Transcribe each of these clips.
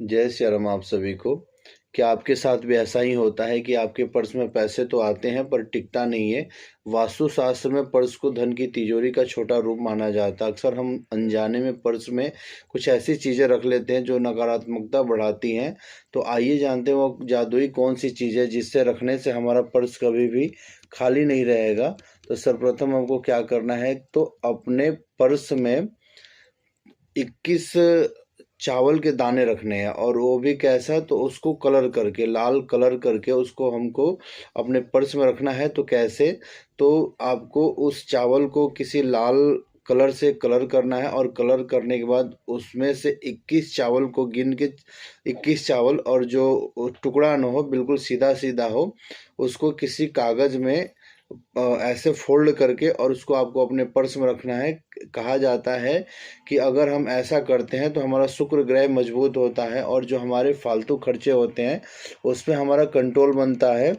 जय श्री राम आप सभी को। क्या आपके साथ भी ऐसा ही होता है कि आपके पर्स में पैसे तो आते हैं पर टिकता नहीं है? वास्तुशास्त्र में पर्स को धन की तिजोरी का छोटा रूप माना जाता है। अक्सर हम अनजाने में पर्स में कुछ ऐसी चीज़ें रख लेते हैं जो नकारात्मकता बढ़ाती हैं। तो आइए जानते हैं वो जादुई कौन सी चीज़ है जिससे रखने से हमारा पर्स कभी भी खाली नहीं रहेगा। तो सर्वप्रथम हमको क्या करना है, तो अपने पर्स में 21 चावल के दाने रखने हैं, और वो भी कैसा, तो उसको कलर करके, लाल कलर करके उसको हमको अपने पर्स में रखना है। तो कैसे, तो आपको उस चावल को किसी लाल कलर से कलर करना है, और कलर करने के बाद उसमें से 21 चावल को गिन के, 21 चावल, और जो टुकड़ा न हो, बिल्कुल सीधा सीधा हो, उसको किसी कागज़ में ऐसे फोल्ड करके और उसको आपको अपने पर्स में रखना है। कहा जाता है कि अगर हम ऐसा करते हैं तो हमारा शुक्र ग्रह मजबूत होता है, और जो हमारे फालतू खर्चे होते हैं उस पर हमारा कंट्रोल बनता है।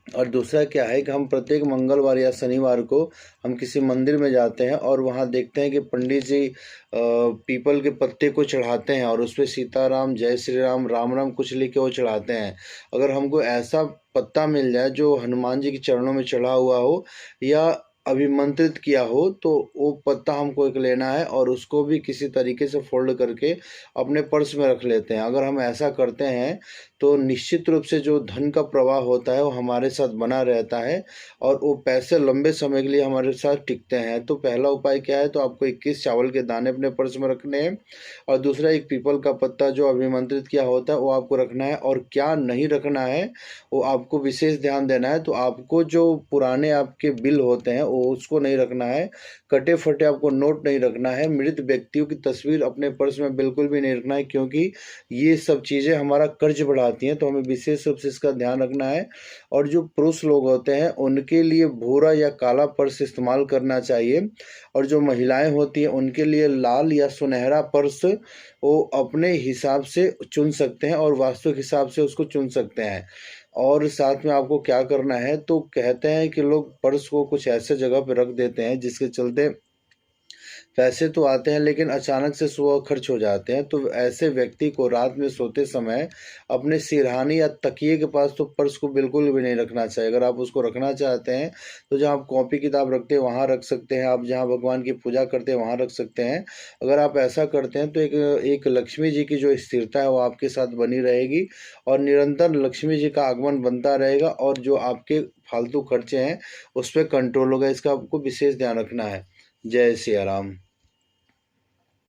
और दूसरा क्या है कि हम प्रत्येक मंगलवार या शनिवार को हम किसी मंदिर में जाते हैं और वहाँ देखते हैं कि पंडित जी पीपल के पत्ते को चढ़ाते हैं, और उस पर सीताराम, जय श्री राम, राम राम कुछ लिख के वो चढ़ाते हैं। अगर हमको ऐसा पत्ता मिल जाए जो हनुमान जी के चरणों में चढ़ा हुआ हो या अभिमंत्रित किया हो, तो वो पत्ता हमको एक लेना है और उसको भी किसी तरीके से फोल्ड करके अपने पर्स में रख लेते हैं। अगर हम ऐसा करते हैं तो निश्चित रूप से जो धन का प्रवाह होता है वो हमारे साथ बना रहता है, और वो पैसे लंबे समय के लिए हमारे साथ टिकते हैं। तो पहला उपाय क्या है, तो आपको 21 चावल के दाने अपने पर्स में रखने हैं, और दूसरा एक पीपल का पत्ता जो अभिमंत्रित किया होता है वो आपको रखना है। और क्या नहीं रखना है वो आपको विशेष ध्यान देना है। तो आपको जो पुराने आपके बिल होते हैं वो उसको नहीं रखना है, कटे फटे आपको नोट नहीं रखना है, मृत व्यक्तियों की तस्वीर अपने पर्स में बिल्कुल भी नहीं रखना है, क्योंकि ये सब चीज़ें हमारा कर्ज बढ़ाती हैं। तो हमें विशेष रूप से इसका ध्यान रखना है। और जो पुरुष लोग होते हैं उनके लिए भूरा या काला पर्स इस्तेमाल करना चाहिए, और जो महिलाएं होती हैं उनके लिए लाल या सुनहरा पर्स वो अपने हिसाब से चुन सकते हैं, और वास्तु के हिसाब से उसको चुन सकते हैं। और साथ में आपको क्या करना है, तो कहते हैं कि लोग पर्स को कुछ ऐसे जगह पर रख देते हैं जिसके चलते पैसे तो आते हैं लेकिन अचानक से सुबह खर्च हो जाते हैं। तो ऐसे व्यक्ति को रात में सोते समय अपने सिरहाने या तकिए के पास तो पर्स को बिल्कुल भी नहीं रखना चाहिए। अगर आप उसको रखना चाहते हैं तो जहाँ आप कॉपी किताब रखते हैं वहाँ रख सकते हैं, आप जहाँ भगवान की पूजा करते हैं वहाँ रख सकते हैं। अगर आप ऐसा करते हैं तो एक लक्ष्मी जी की जो स्थिरता है वो आपके साथ बनी रहेगी, और निरंतर लक्ष्मी जी का आगमन बनता रहेगा, और जो आपके फालतू खर्चे हैं उस पर कंट्रोल होगा। इसका आपको विशेष ध्यान रखना है। जय सिया राम।